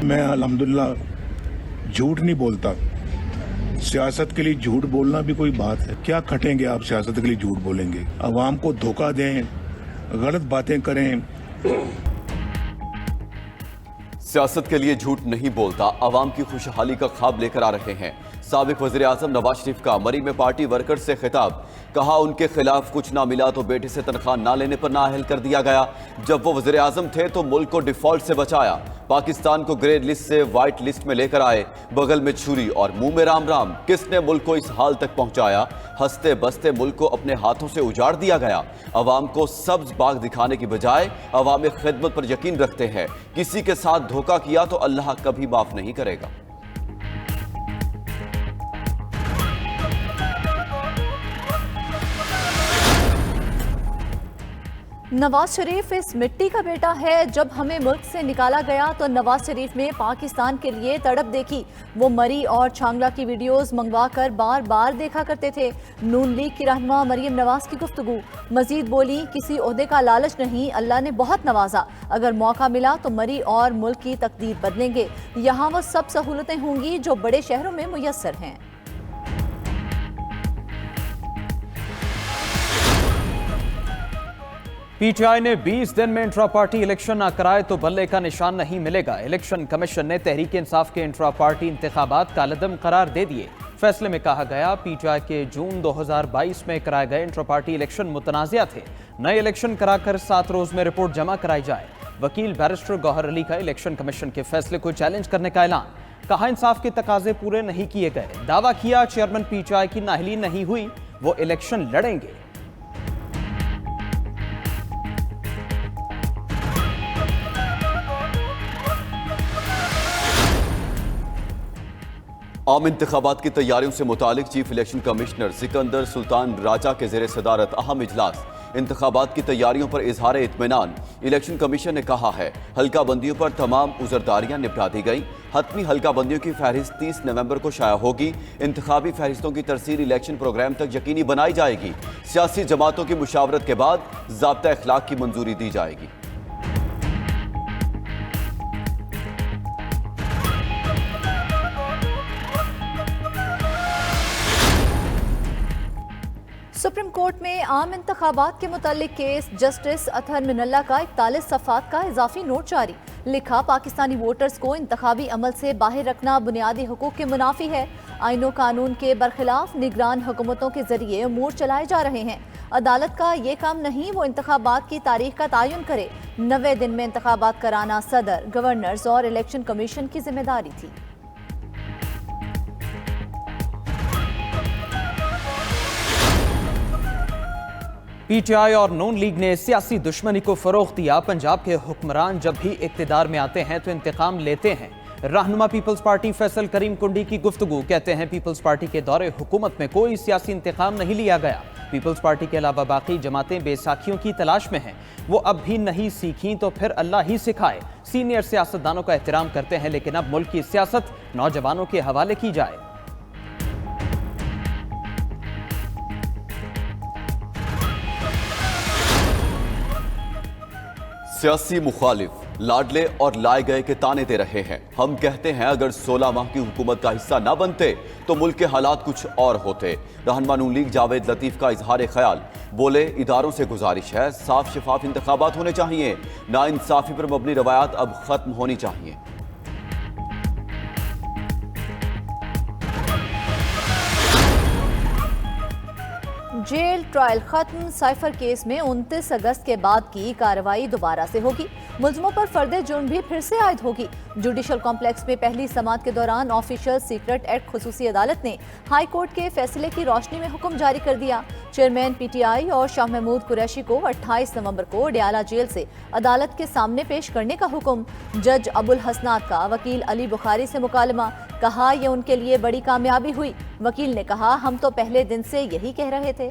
मैं अल्हम्दुलिल्लाह झूठ नहीं बोलता। सियासत के लिए झूठ बोलना भी कोई बात है? क्या खटेंगे आप सियासत के लिए झूठ बोलेंगे? अवाम को धोखा दें, गलत बातें करें। सियासत के लिए झूठ नहीं बोलता, अवाम की खुशहाली का ख्वाब लेकर आ रहे हैं। साबिक वज़ीर आज़म नवाज शरीफ का मरी में पार्टी वर्कर्स से खिताब। कहा उनके खिलाफ कुछ ना मिला तो बेटे से तनख्वाह ना लेने पर नाअहल कर दिया गया। जब वो वज़ीर आज़म थे तो मुल्क को डिफॉल्ट से बचाया, पाकिस्तान को ग्रे लिस्ट से व्हाइट लिस्ट में लेकर आए। बगल में छुरी और मुंह में राम राम, किसने मुल्क को इस हाल तक पहुंचाया? हंसते बसते मुल्क को अपने हाथों से उजाड़ दिया गया। अवाम को सब्ज बाग दिखाने की बजाय अवाम खिदमत पर यकीन रखते हैं। किसी के साथ धोखा किया तो अल्लाह कभी माफ नहीं करेगा। नवाज शरीफ इस मिट्टी का बेटा है। जब हमें मुल्क से निकाला गया तो नवाज शरीफ ने पाकिस्तान के लिए तड़प देखी। वो मरी और छांगला की वीडियोस मंगवा कर बार बार देखा करते थे। नून लीग की रहनुमा मरियम नवाज की गुफ्तगू। मजीद बोली, किसी ओहदे का लालच नहीं, अल्लाह ने बहुत नवाजा। अगर मौका मिला तो मरी और मुल्क की तकदीर बदलेंगे। यहाँ वो सब सहूलतें होंगी जो बड़े शहरों में मुयस्सर हैं। पीटीआई ने 20 दिन में इंट्रा पार्टी इलेक्शन न कराए तो बल्ले का निशान नहीं मिलेगा। इलेक्शन कमीशन ने तहरीक इंसाफ के इंट्रा पार्टी इंतखाबात कालदम करार दे दिए। फैसले में कहा गया, पीटीआई के जून 2022 में कराए गए इंट्रा पार्टी इलेक्शन मुतनाज़िया थे। नए इलेक्शन कराकर 7 रोज में रिपोर्ट जमा कराई जाए। वकील बैरिस्टर गौहर अली का इलेक्शन कमीशन के फैसले को चैलेंज करने का ऐलान। कहा, इंसाफ के तकाजे पूरे नहीं किए गए। दावा किया, चेयरमैन पीटीआई की नाअहली नहीं हुई, वो इलेक्शन लड़ेंगे। आम इंतखाबात की तैयारियों से मुतालिक chief election commissioner Sikandar Sultan Raja के ज़ेरे सदारत अहम इजलास। इंतखाबात की तैयारियों पर इजहार इत्मीनान। इलेक्शन कमीशन ने कहा है, हल्का बंदियों पर तमाम उजरदारियां निपटा दी गई। हतमी हल्का बंदियों की फहरिस्त 30 नवंबर को शाया होगी। इंतखाबी फहरिस्तों की तरसील इलेक्शन प्रोग्राम तक यकीनी बनाई जाएगी। सियासी जमातों की मुशावरत के बाद ज़ाब्ता अखलाक की मंजूरी दी जाएगी। सुप्रीम कोर्ट में आम इंतखाबात के मुतालिक केस जस्टिस अतहर मिनल्ला का 41 सफ़ात का इजाफी नोट जारी। लिखा, पाकिस्तानी वोटर्स को इंतखाबी अमल से बाहर रखना बुनियादी हुकूक के मुनाफी है। आईनो कानून के बरखिलाफ निगरान हुकूमतों के जरिए अमूर चलाए जा रहे हैं। अदालत का ये काम नहीं वो इंतखाबात की तारीख का तयन करे। 90 दिन में इंतखाबात कराना सदर, गवर्नर्स और इलेक्शन कमीशन की जिम्मेदारी थी। पीटीआई और नून लीग ने सियासी दुश्मनी को फरोग दिया। पंजाब के हुक्मरान जब भी इक्तिदार में आते हैं तो इंतकाम लेते हैं। रहनुमा पीपल्स पार्टी फैसल करीम कुंडी की गुफ्तगू। कहते हैं, पीपल्स पार्टी के दौरे हुकूमत में कोई सियासी इंतकाम नहीं लिया गया। पीपल्स पार्टी के अलावा बाकी जमातें बेसाखियों की तलाश में हैं। वो अब भी नहीं सीखी तो फिर अल्लाह ही सिखाए। सीनियर सियासतदानों का एहतराम करते हैं, लेकिन अब मुल्क की सियासत नौजवानों के हवाले की जाए। सियासी मुखालिफ लाडले और लाए गए के ताने दे रहे हैं। हम कहते हैं, अगर 16 माह की हुकूमत का हिस्सा ना बनते तो मुल्क के हालात कुछ और होते। रहनुमा नून लीग जावेद लतीफ का इजहार ख्याल। बोले, इदारों से गुजारिश है, साफ शफाफ इंतखाबात होने चाहिए। नाइंसाफी पर मबनी रवायात अब खत्म होनी चाहिए। जेल ट्रायल खत्म। साइफर केस में 29 अगस्त के बाद की कार्रवाई दोबारा से होगी। मुलजमों पर फर्दे जुर्म भी फिर से आयद होगी। जुडिशल कॉम्प्लेक्स में पहली समाअत के दौरान ऑफिशियल सीक्रेट एक्ट खुसूसी अदालत ने हाई कोर्ट के फैसले की रोशनी में हुक्म जारी कर दिया। चेयरमैन पीटीआई और शाह महमूद कुरैशी को 28 नवंबर को डयाला जेल से अदालत के सामने पेश करने का हुक्म। जज अबुल हसनात का वकील अली बुखारी से मुकालमा। कहा, यह उनके लिए बड़ी कामयाबी हुई। वकील ने कहा, हम तो पहले दिन से यही कह रहे थे।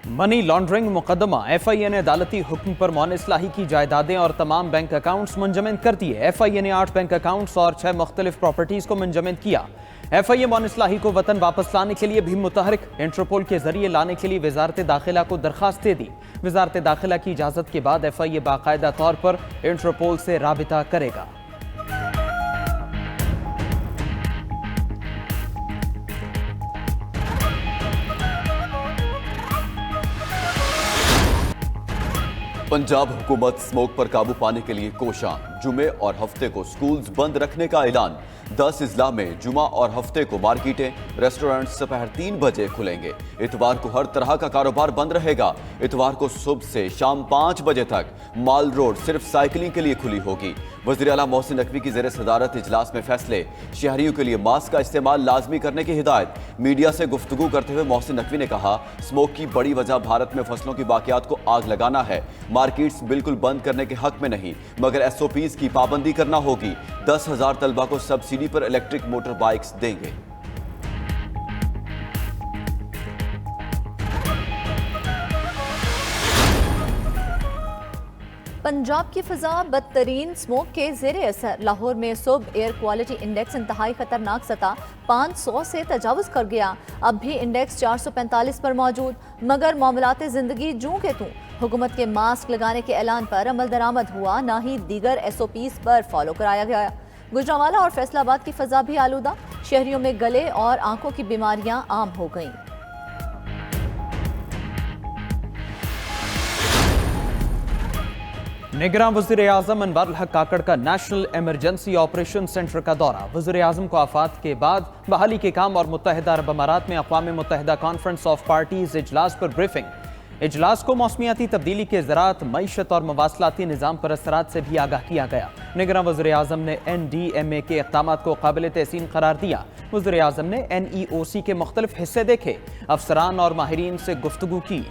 मनी लॉन्ड्रिंग मुकदमा। एफआईए ने अदालती हुक्म पर मौन इस्लाही की जायदादें और तमाम बैंक अकाउंट्स मुंजमद कर दिए। एफआईए ने 8 बैंक अकाउंट्स और 6 मुख्तलिफ प्रॉपर्टीज को मुंजमद किया। FIM ऑन इस्लाही को वतन वापस लाने के लिए भी मुतहरिक, इंटरपोल के जरिए लाने के लिए वजारत दाखिला को दरखास्त दे दी। वजारत दाखिला की इजाजत के बाद FIA बाकायदा तौर पर इंटरपोल से राबिता करेगा। पंजाब हुकूमत स्मोक पर काबू पाने के लिए कोशां, जुमे और हफ्ते को स्कूल्स बंद रखने का ऐलान। 10 अजला में जुमा और हफ्ते को मार्केटें, रेस्टोरेंट दोपहर 3 बजे खुलेंगे। इतवार को हर तरह का कारोबार बंद रहेगा। इतवार को सुबह से शाम 5 बजे तक माल रोड सिर्फ साइकिलिंग के लिए खुली होगी। वज़ीर आला मोहसिन नकवी की ज़ेर सदारत इजलास में फैसले। शहरियों के लिए मास्क का इस्तेमाल लाजमी करने की हिदायत। मीडिया से गुफ्तगू करते हुए मोहसिन नकवी ने कहा, स्मोक की बड़ी वजह भारत में फसलों की बाकियात को आग लगाना है। मार्केट्स बिल्कुल बंद करने के हक में नहीं, मगर SOPs की पाबंदी करना होगी। 10,000 तलबा को सब्सिडी पर इलेक्ट्रिक मोटर बाइक्स देंगे। पंजाब की फिजा बदतरीन स्मोक के जेर असर। लाहौर में सुबह एयर क्वालिटी इंडेक्स इंतहाई खतरनाक सतह 500 से तजावुज कर गया। अब भी इंडेक्स 445 पर मौजूद, मगर मामलाते जिंदगी जूं के तूं। हुकूमत के मास्क लगाने के ऐलान पर अमल दरामद हुआ, ना ही दीगर SOPs पर फॉलो कराया गया। गुजरांवाला और फैसलाबाद की फिजा भी आलूदा। शहरियों में गले और आंखों की बीमारियां आम हो गईं। निगरान वज़ीर आज़म अनवारुल हक काकड़ का नेशनल इमरजेंसी ऑपरेशन सेंटर का दौरा। वज़ीर आज़म को आफात के बाद बहाली के काम और मुत्तहिदा अरब अमारात में अक़वाम मुत्तहिदा कॉन्फ्रेंस ऑफ पार्टीज इजलास पर ब्रीफिंग। इजलास को मौसमियाती तब्दीली के ज़राअत, मईशत और मवासलाती निज़ाम पर असरात से भी आगाह किया गया। निगरान वज़ीर आज़म ने NDMA के इक़दामात को काबिल तहसीन करार दिया। वज़ीर आज़म ने NEOC के मुख्तलिफ हिस्से देखे, अफसरान और माहिरीन से गुफ्तगू की।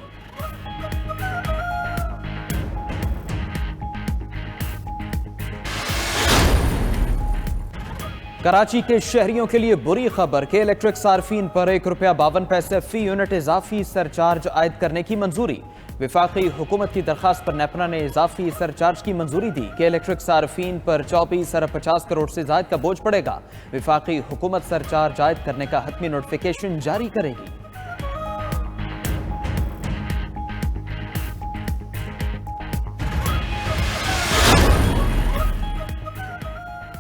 कराची के शहरियों के लिए बुरी खबर के इलेक्ट्रिक सार्फिन पर ₹1.52 फी यूनिट इजाफी सरचार्ज आयद करने की मंजूरी। विफाकी हुकूमत की दरखास्त पर नेपरा ने इजाफी सरचार्ज की मंजूरी दी कि इलेक्ट्रिक सार्फिन पर 24 अरब 50 करोड़ से ज्यादा का बोझ पड़ेगा। विफाकी हुकूमत सरचार्ज आयद करने का हतमी नोटिफिकेशन जारी करेगी।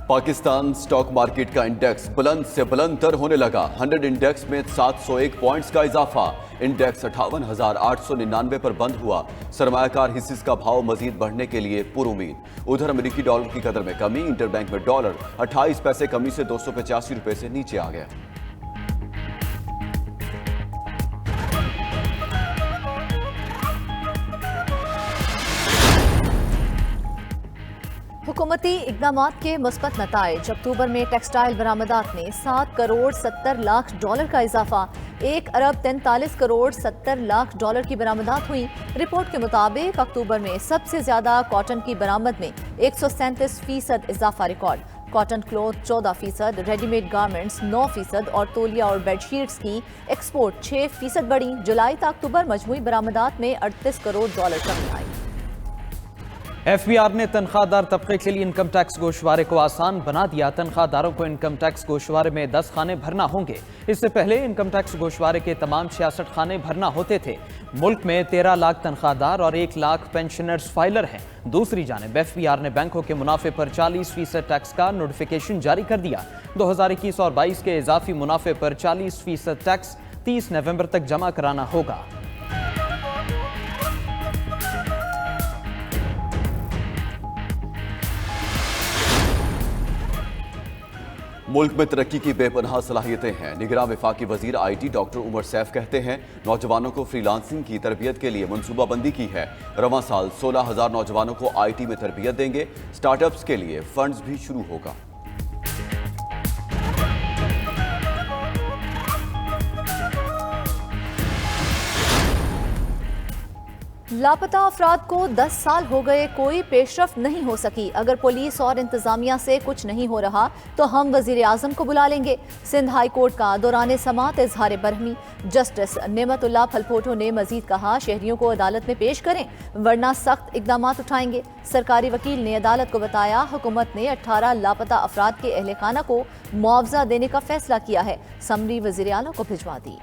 पाकिस्तान स्टॉक मार्केट का इंडेक्स बुलंद से बुलंद तर होने लगा। 100 इंडेक्स में 701 पॉइंट्स का इजाफा। इंडेक्स 58,899 पर बंद हुआ। सरमायाकार हिस्से का भाव मजीद बढ़ने के लिए पुरुमीद। उधर अमेरिकी डॉलर की कदर में कमी। इंटरबैंक में डॉलर 28 पैसे कमी से 285 रुपए से नीचे आ गया। हुकूमती इक़दामात के मुस्बत नताइज। अक्टूबर में टेक्सटाइल बरामदात में 7 करोड़ 70 लाख डॉलर का इजाफा। 1 अरब 43 करोड़ 70 लाख डॉलर की बरामदात हुई। रिपोर्ट के मुताबिक अक्टूबर में सबसे ज्यादा कॉटन की बरामद में 137% इजाफा record. Cotton cloth 14%, readymade garments 9% और तौलिया और बेडशीट्स की एक्सपोर्ट 6% बढ़ी। जुलाई से अक्टूबर मजमूई बरामदात में 38 करोड़ डॉलर कमी आई। FBR ने तनख्वाहदार तबके के लिए इनकम टैक्स गोशवारे को आसान बना दिया। तनख्वाहदारों को इनकम टैक्स गोशवारे में 10 खाने भरना होंगे। इससे पहले इनकम टैक्स गोशवारे के तमाम 66 खाने भरना होते थे। मुल्क में 13 लाख तनख्वाहदार और 1 लाख पेंशनर्स फाइलर हैं। दूसरी जानिब FBR ने बैंकों के मुनाफे पर 40% टैक्स का नोटिफिकेशन जारी कर दिया। 2021 और 22 के इजाफी मुनाफे पर 40% टैक्स 30 नवंबर तक जमा कराना होगा। मुल्क में तरक्की की बेपनाह सलाहियतें हैं। निगरान वफाकी वजीर IT डॉक्टर उमर सैफ कहते हैं, नौजवानों को फ्रीलांसिंग की तरबियत के लिए मनसूबाबंदी की है। रवां साल 16,000 नौजवानों को IT में तरबियत देंगे। स्टार्टअप्स के लिए फंड्स भी शुरू होगा। लापता अफराद को 10 साल हो गए, कोई पेशरफ नहीं हो सकी। अगर पुलिस और इंतजामिया से कुछ नहीं हो रहा तो हम वजीर आजम को बुला लेंगे। सिंध हाई कोर्ट का दौरान समात इजहार बरहमी। जस्टिस नेमतुल्लाह फलपोटो ने मजीद कहा, शहरियों को अदालत में पेश करें वरना सख्त इकदाम उठाएंगे। सरकारी वकील ने अदालत को बताया, हुकूमत ने 18 लापता अफराद के अहल खाना को मुआवजा देने का फैसला किया है। समरी वजीर आला को भिजवा दी।